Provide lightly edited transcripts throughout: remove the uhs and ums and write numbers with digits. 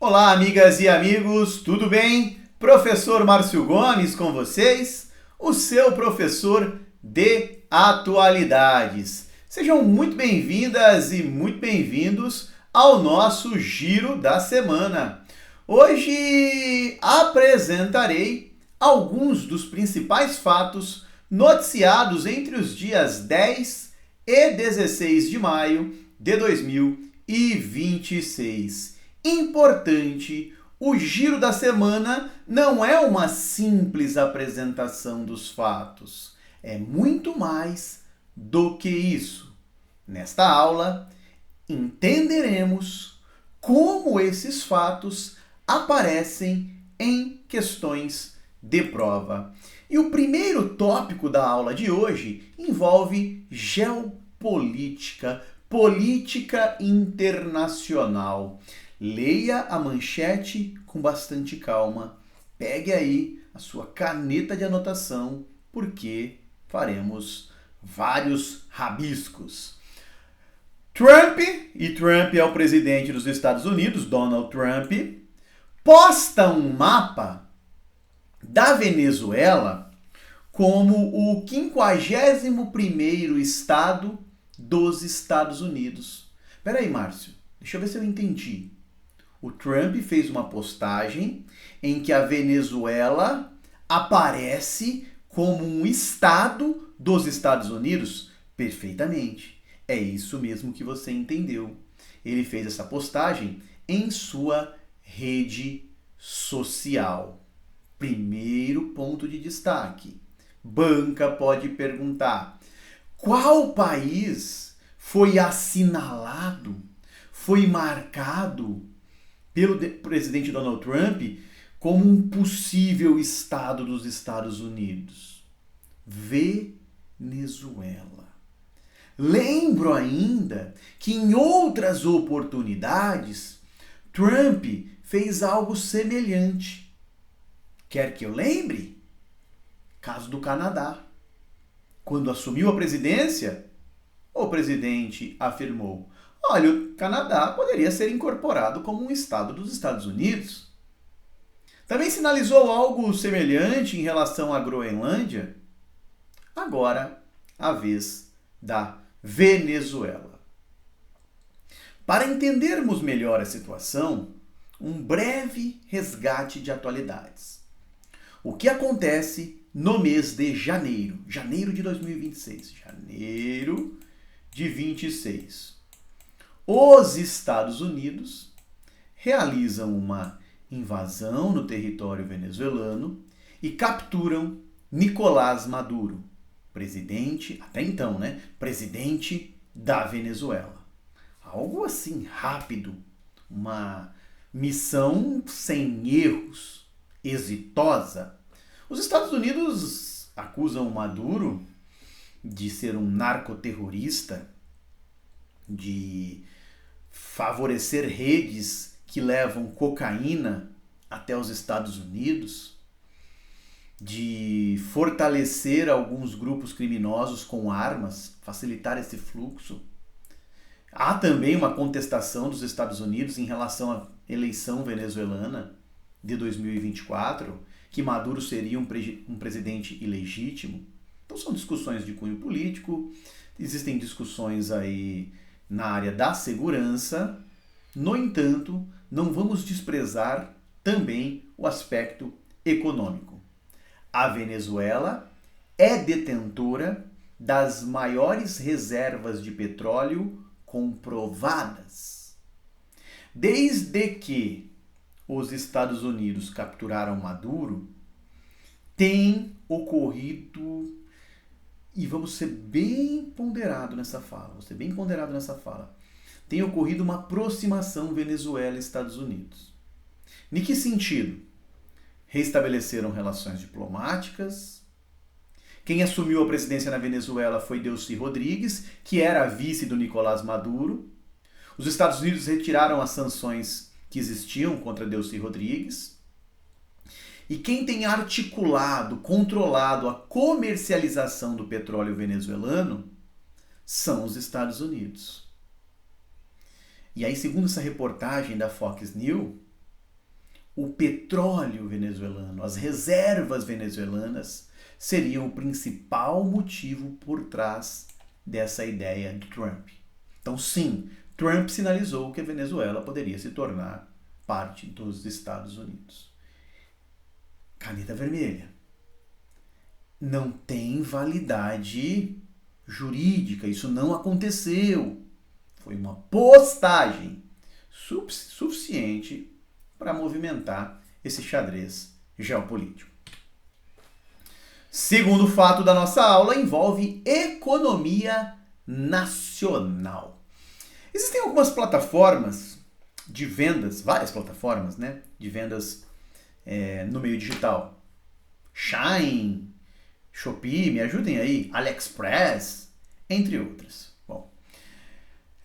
Olá, amigas e amigos, tudo bem? Professor Márcio Gomes com vocês, o seu professor de atualidades. Sejam muito bem-vindas e muito bem-vindos ao nosso Giro da Semana. Hoje apresentarei alguns dos principais fatos noticiados entre os dias 10 e 16 de maio de 2026. Importante, o Giro da Semana não é uma simples apresentação dos fatos. É muito mais do que isso. Nesta aula, entenderemos como esses fatos aparecem em questões de prova. E o primeiro tópico da aula de hoje envolve geopolítica, política internacional. Leia a manchete com bastante calma. Pegue aí a sua caneta de anotação, porque faremos vários rabiscos. Trump é o presidente dos Estados Unidos, Donald Trump, posta um mapa da Venezuela como o 51º estado dos Estados Unidos. Peraí, Márcio, deixa eu ver se eu entendi. O Trump fez uma postagem em que a Venezuela aparece como um estado dos Estados Unidos? Perfeitamente. É isso mesmo que você entendeu. Ele fez essa postagem em sua rede social. Primeiro ponto de destaque. Banca pode perguntar: qual país foi assinalado, foi marcado pelo presidente Donald Trump como um possível estado dos Estados Unidos? Venezuela. Lembro ainda que em outras oportunidades Trump fez algo semelhante. Quer que eu lembre? Caso do Canadá. Quando assumiu a presidência, o presidente afirmou: olha, o Canadá poderia ser incorporado como um estado dos Estados Unidos. Também sinalizou algo semelhante em relação à Groenlândia. Agora, a vez da Venezuela. Para entendermos melhor a situação, um breve resgate de atualidades. O que acontece no mês de janeiro? Janeiro de 2026. Janeiro de 26. Os Estados Unidos realizam uma invasão no território venezuelano e capturam Nicolás Maduro, presidente, até então, né? Presidente da Venezuela. Algo assim rápido, uma missão sem erros, exitosa. Os Estados Unidos acusam Maduro de ser um narcoterrorista, de favorecer redes que levam cocaína até os Estados Unidos, de fortalecer alguns grupos criminosos com armas, facilitar esse fluxo. Há também uma contestação dos Estados Unidos em relação à eleição venezuelana de 2024, que Maduro seria um presidente ilegítimo. Então são discussões de cunho político, existem discussões aí na área da segurança. No entanto, não vamos desprezar também o aspecto econômico. A Venezuela é detentora das maiores reservas de petróleo comprovadas. Desde que os Estados Unidos capturaram Maduro, tem ocorrido, e vamos ser bem ponderado nessa fala, tem ocorrido uma aproximação Venezuela e Estados Unidos. Em que sentido? Restabeleceram relações diplomáticas. Quem assumiu a presidência na Venezuela foi Delcy Rodrigues, que era a vice do Nicolás Maduro. Os Estados Unidos retiraram as sanções que existiam contra Delcy Rodrigues. E quem tem articulado, controlado a comercialização do petróleo venezuelano são os Estados Unidos. E aí, segundo essa reportagem da Fox News, o petróleo venezuelano, as reservas venezuelanas, seriam o principal motivo por trás dessa ideia de Trump. Então, sim, Trump sinalizou que a Venezuela poderia se tornar parte dos Estados Unidos. Caneta vermelha. Não tem validade jurídica, isso não aconteceu. Foi uma postagem suficiente para movimentar esse xadrez geopolítico. Segundo fato da nossa aula, envolve economia nacional. Existem algumas plataformas de vendas, várias plataformas, né, de vendas no meio digital. Shein, Shopee, me ajudem aí, AliExpress, entre outras. Bom,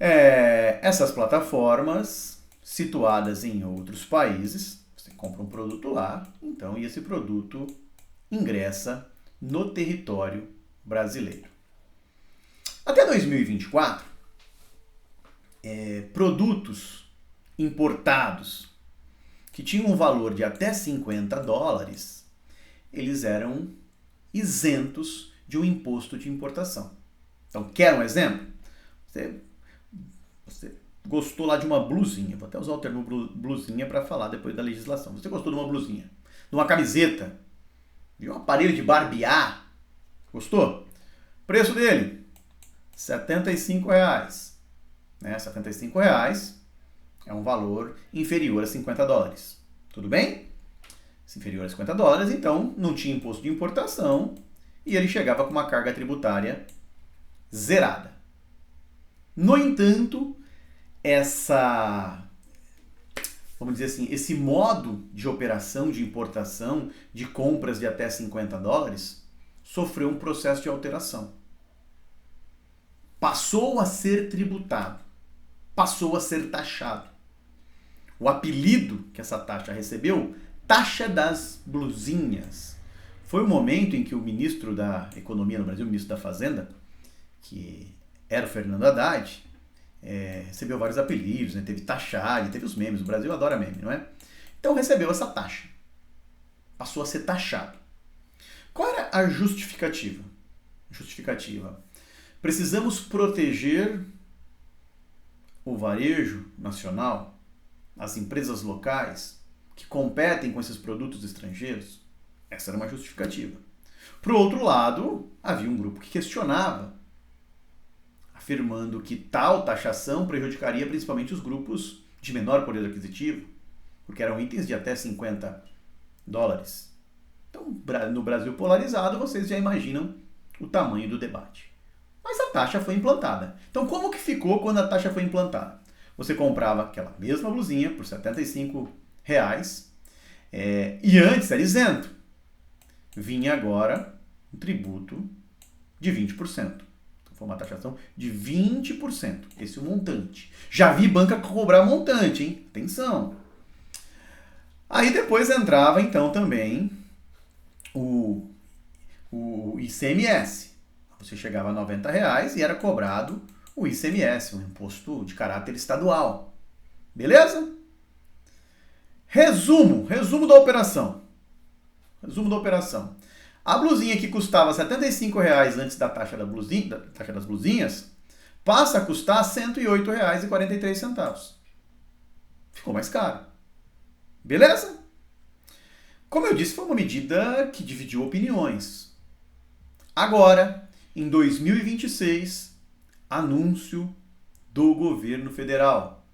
essas plataformas situadas em outros países, você compra um produto lá, então, e esse produto ingressa no território brasileiro. Até 2024, produtos importados que tinham um valor de até $50, eles eram isentos de um imposto de importação. Então, quer um exemplo? Você gostou lá de uma blusinha, vou até usar o termo blusinha para falar depois da legislação. Você gostou de uma blusinha, de uma camiseta, de um aparelho de barbear, gostou? Preço dele, R$75. R$75 é um valor inferior a $50. Tudo bem? Se inferior a $50, então não tinha imposto de importação e ele chegava com uma carga tributária zerada. No entanto, vamos dizer assim, esse modo de operação de importação de compras de até $50 sofreu um processo de alteração. Passou a ser tributado, passou a ser taxado. O apelido que essa taxa recebeu, taxa das blusinhas. Foi o momento em que o ministro da Economia no Brasil, o ministro da Fazenda, que era o Fernando Haddad, recebeu vários apelidos, né? Teve taxado, teve os memes, o Brasil adora meme, não é? Então recebeu essa taxa. Passou a ser taxado. Qual era a justificativa? Precisamos proteger o varejo nacional, as empresas locais que competem com esses produtos estrangeiros. Essa era uma justificativa. Por outro lado, havia um grupo que questionava, afirmando que tal taxação prejudicaria principalmente os grupos de menor poder aquisitivo, porque eram itens de até $50. Então, no Brasil polarizado, vocês já imaginam o tamanho do debate. Mas a taxa foi implantada. Então, como que ficou quando a taxa foi implantada? Você comprava aquela mesma blusinha por R$75, e antes era isento. Vinha agora um tributo de 20%. Foi uma taxação de 20%. Esse é o montante. Já vi banca cobrar montante, hein? Atenção. Aí depois entrava, então, também o ICMS. Você chegava a R$90 e era cobrado o ICMS, um imposto de caráter estadual. Beleza? Resumo da operação. A blusinha que custava R$75 antes da taxa das blusinhas, passa a custar R$108,43. Ficou mais caro. Beleza? Como eu disse, foi uma medida que dividiu opiniões. Agora, em 2026, anúncio do governo federal.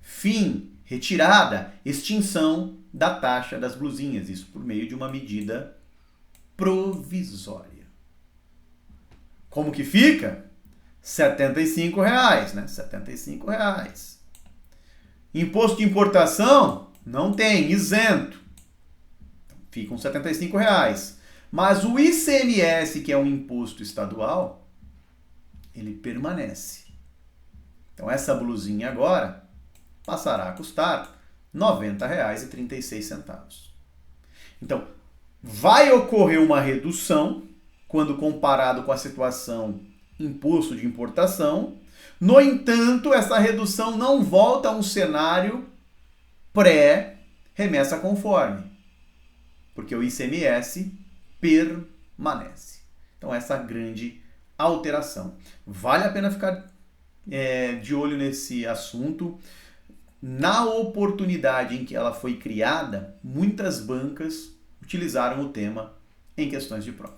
Fim, retirada, extinção da taxa das blusinhas. Isso por meio de uma medida provisória. Como que fica? R$75, né? R$75. Imposto de importação? Não tem, isento. Ficam R$75. Mas o ICMS, que é um imposto estadual, ele permanece. Então essa blusinha agora passará a custar R$90,36. Então, vai ocorrer uma redução quando comparado com a situação imposto de importação. No entanto, essa redução não volta a um cenário remessa conforme, porque o ICMS permanece. Então, essa grande alteração. Vale a pena ficar de olho nesse assunto. Na oportunidade em que ela foi criada, muitas bancas utilizaram o tema em questões de prova.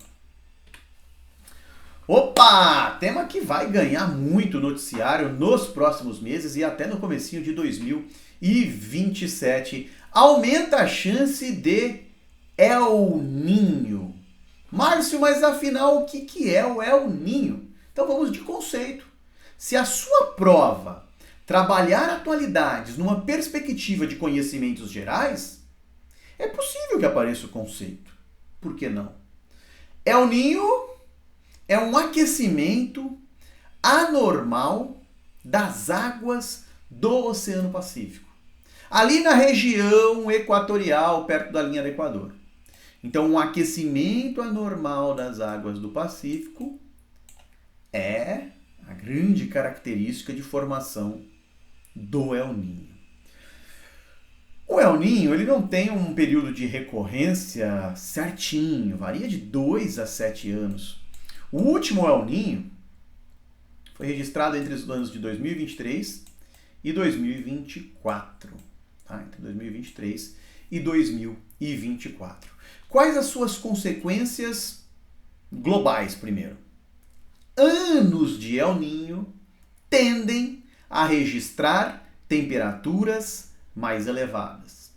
Opa! Tema que vai ganhar muito noticiário nos próximos meses e até no comecinho de 2027. Aumenta a chance de El Niño. Márcio, mas afinal o que é o El Niño? Então vamos de conceito. Se a sua prova trabalhar atualidades numa perspectiva de conhecimentos gerais, é possível que apareça o conceito. Por que não? El Niño é um aquecimento anormal das águas do Oceano Pacífico, ali na região equatorial, perto da linha do Equador. Então, um aquecimento anormal das águas do Pacífico é a grande característica de formação do El Niño. O El Niño ele não tem um período de recorrência certinho, varia de 2 a 7 anos. O último El Niño foi registrado entre os anos de 2023 e 2024. Tá? Entre 2023 e 2024. Quais as suas consequências globais, primeiro? Anos de El Niño tendem a registrar temperaturas mais elevadas.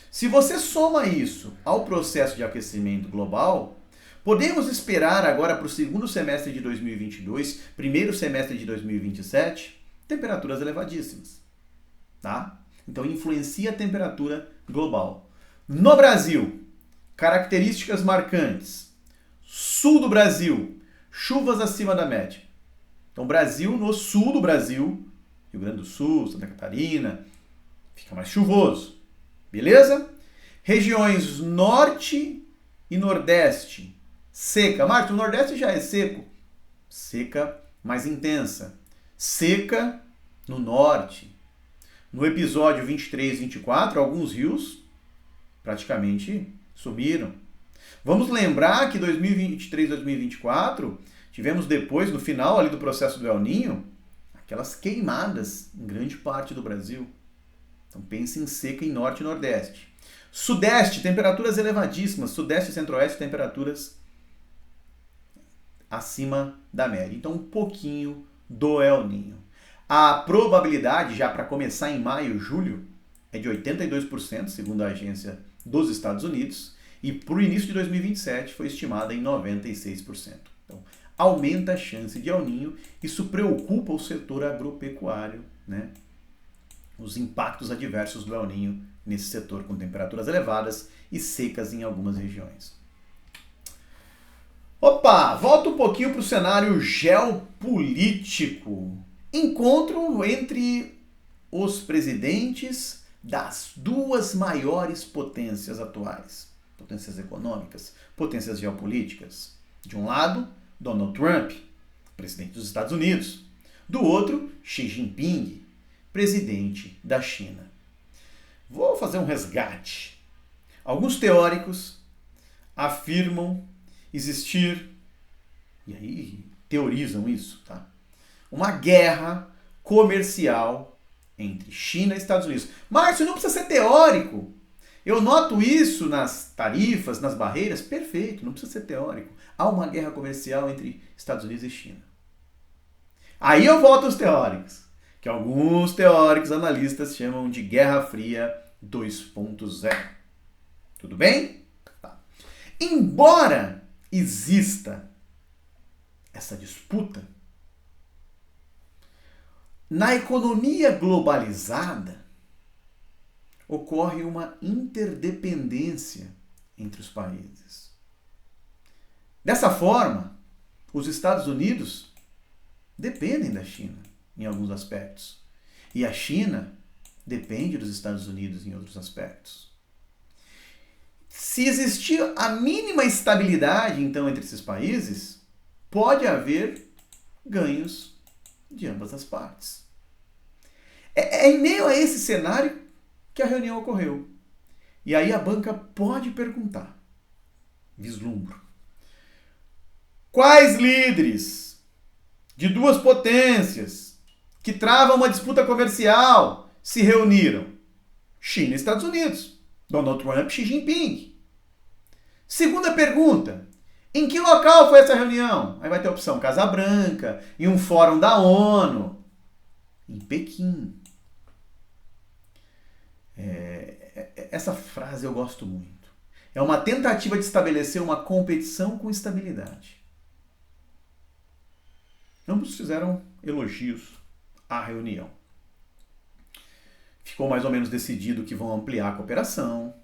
Se você soma isso ao processo de aquecimento global, podemos esperar agora para o segundo semestre de 2022, primeiro semestre de 2027, temperaturas elevadíssimas. Tá? Então influencia a temperatura global. No Brasil, características marcantes. Sul do Brasil, chuvas acima da média. Então, Brasil, no sul do Brasil, Rio Grande do Sul, Santa Catarina, fica mais chuvoso. Beleza? Regiões norte e nordeste, seca. Marcos, o nordeste já é seco. Seca mais intensa. Seca no norte. No episódio 23 e 24, alguns rios praticamente sumiram. Vamos lembrar que 2023 e 2024 tivemos depois, no final ali do processo do El Niño, aquelas queimadas em grande parte do Brasil. Então pense em seca em norte e nordeste. Sudeste, temperaturas elevadíssimas. Sudeste e centro-oeste, temperaturas acima da média. Então um pouquinho do El Niño. A probabilidade, já para começar em maio, julho, é de 82%, segundo a agência dos Estados Unidos, e para o início de 2027 foi estimada em 96%. Então, aumenta a chance de El Niño, isso preocupa o setor agropecuário, né? Os impactos adversos do El Niño nesse setor, com temperaturas elevadas e secas em algumas regiões. Opa, volta um pouquinho para o cenário geopolítico. Encontro entre os presidentes das duas maiores potências atuais. Potências econômicas, potências geopolíticas. De um lado, Donald Trump, presidente dos Estados Unidos. Do outro, Xi Jinping, presidente da China. Vou fazer um resgate. Alguns teóricos afirmam existir, e aí teorizam isso, tá? Uma guerra comercial entre China e Estados Unidos. Márcio, não precisa ser teórico. Eu noto isso nas tarifas, nas barreiras. Perfeito, não precisa ser teórico. Há uma guerra comercial entre Estados Unidos e China. Aí eu volto aos teóricos, que alguns teóricos analistas chamam de Guerra Fria 2.0. Tudo bem? Tá. Embora exista essa disputa, na economia globalizada ocorre uma interdependência entre os países. Dessa forma, os Estados Unidos dependem da China em alguns aspectos e a China depende dos Estados Unidos em outros aspectos. Se existir a mínima estabilidade, então, entre esses países, pode haver ganhos de ambas as partes. É em meio a esse cenário que a reunião ocorreu. E aí a banca pode perguntar, vislumbro, quais líderes de duas potências que travam uma disputa comercial se reuniram? China e Estados Unidos. Donald Trump e Xi Jinping. Segunda pergunta, em que local foi essa reunião? Aí vai ter a opção Casa Branca, em um fórum da ONU, em Pequim. Essa frase eu gosto muito. É uma tentativa de estabelecer uma competição com estabilidade. Ambos fizeram elogios à reunião. Ficou mais ou menos decidido que vão ampliar a cooperação.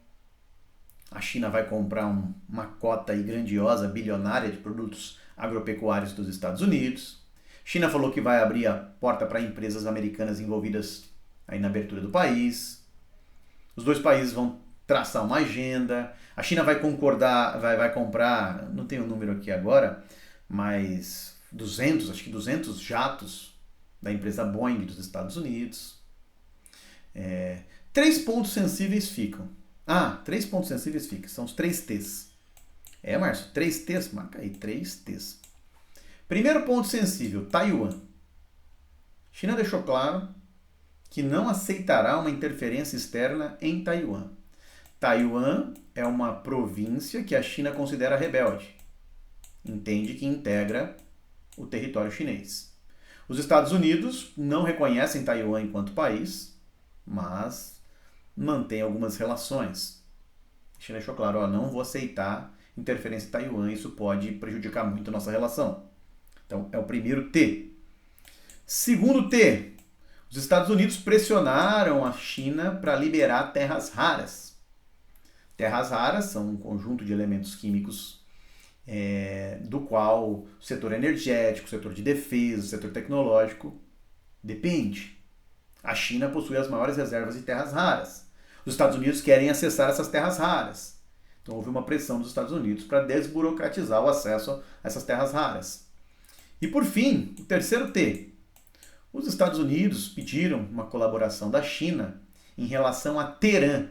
A China vai comprar uma cota aí grandiosa, bilionária de produtos agropecuários dos Estados Unidos. China falou que vai abrir a porta para empresas americanas envolvidas aí na abertura do país. Os dois países vão traçar uma agenda. A China vai concordar, vai comprar, não tenho o número aqui agora, mas 200 jatos da empresa Boeing dos Estados Unidos. 3 pontos sensíveis ficam. 3 pontos sensíveis ficam. São os 3 T's. Márcio, 3 T's? Marca aí, 3 T's. Primeiro ponto sensível, Taiwan. China deixou claro que não aceitará uma interferência externa em Taiwan. Taiwan é uma província que a China considera rebelde. Entende que integra o território chinês. Os Estados Unidos não reconhecem Taiwan enquanto país, mas mantém algumas relações. A China deixou claro, não vou aceitar interferência em Taiwan, isso pode prejudicar muito a nossa relação. Então, é o primeiro T. Segundo T, os Estados Unidos pressionaram a China para liberar terras raras. Terras raras são um conjunto de elementos químicos do qual o setor energético, o setor de defesa, o setor tecnológico depende. A China possui as maiores reservas de terras raras. Os Estados Unidos querem acessar essas terras raras. Então houve uma pressão dos Estados Unidos para desburocratizar o acesso a essas terras raras. E por fim, o terceiro T. Os Estados Unidos pediram uma colaboração da China em relação a Teherã.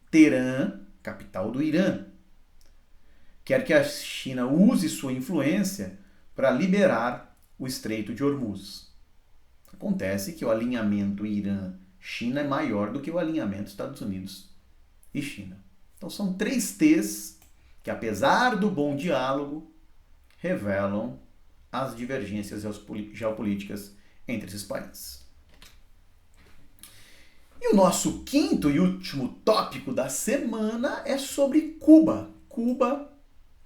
Teherã, capital do Irã. Quer que a China use sua influência para liberar o Estreito de Hormuz. Acontece que o alinhamento Irã-China é maior do que o alinhamento Estados Unidos e China. Então são 3 T's que, apesar do bom diálogo, revelam as divergências geopolíticas entre esses países. E o nosso quinto e último tópico da semana é sobre Cuba. Cuba,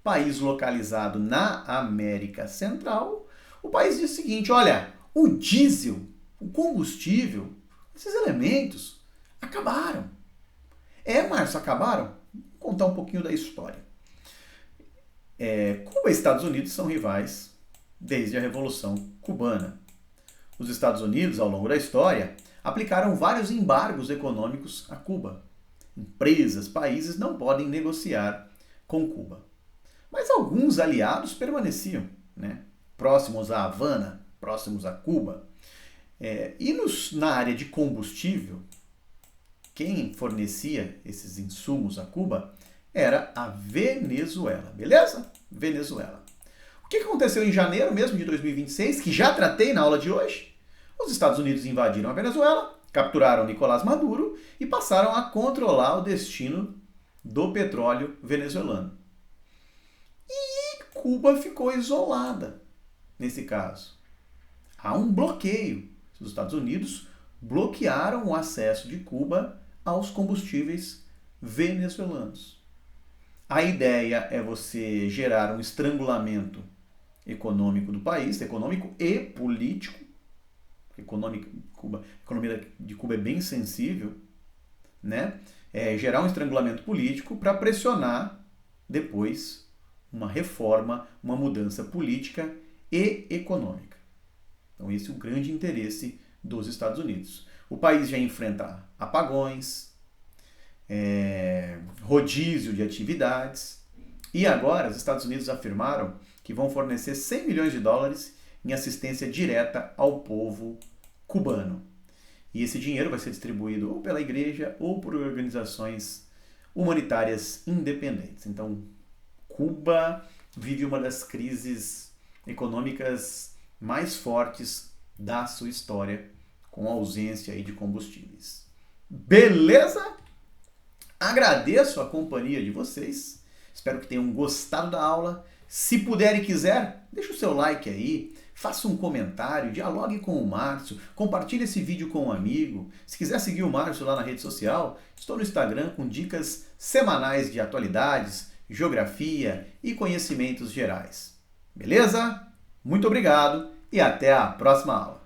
país localizado na América Central. O país diz o seguinte, olha, o diesel, o combustível, esses elementos acabaram. Márcio, acabaram? Vou contar um pouquinho da história. Cuba e Estados Unidos são rivais desde a Revolução Cubana. Os Estados Unidos, ao longo da história, aplicaram vários embargos econômicos a Cuba. Empresas, países não podem negociar com Cuba. Mas alguns aliados permaneciam, próximos a Havana, próximos a Cuba. Na área de combustível, quem fornecia esses insumos a Cuba era a Venezuela, beleza? Venezuela. O que aconteceu em janeiro mesmo de 2026, que já tratei na aula de hoje? Os Estados Unidos invadiram a Venezuela, capturaram Nicolás Maduro e passaram a controlar o destino do petróleo venezuelano. E Cuba ficou isolada nesse caso. Há um bloqueio. Os Estados Unidos bloquearam o acesso de Cuba aos combustíveis venezuelanos. A ideia é você gerar um estrangulamento econômico do país, econômico e político. A economia de Cuba é bem sensível, gerar um estrangulamento político para pressionar depois uma reforma, uma mudança política e econômica. Então esse é o grande interesse dos Estados Unidos. O país já enfrenta apagões, rodízio de atividades, e agora os Estados Unidos afirmaram que vão fornecer 100 milhões de dólares em assistência direta ao povo cubano. E esse dinheiro vai ser distribuído ou pela igreja ou por organizações humanitárias independentes. Então, Cuba vive uma das crises econômicas mais fortes da sua história, com a ausência aí de combustíveis. Beleza? Agradeço a companhia de vocês. Espero que tenham gostado da aula. Se puder e quiser, deixa o seu like aí, faça um comentário, dialogue com o Márcio, compartilhe esse vídeo com um amigo. Se quiser seguir o Márcio lá na rede social, estou no Instagram com dicas semanais de atualidades, geografia e conhecimentos gerais. Beleza? Muito obrigado e até a próxima aula.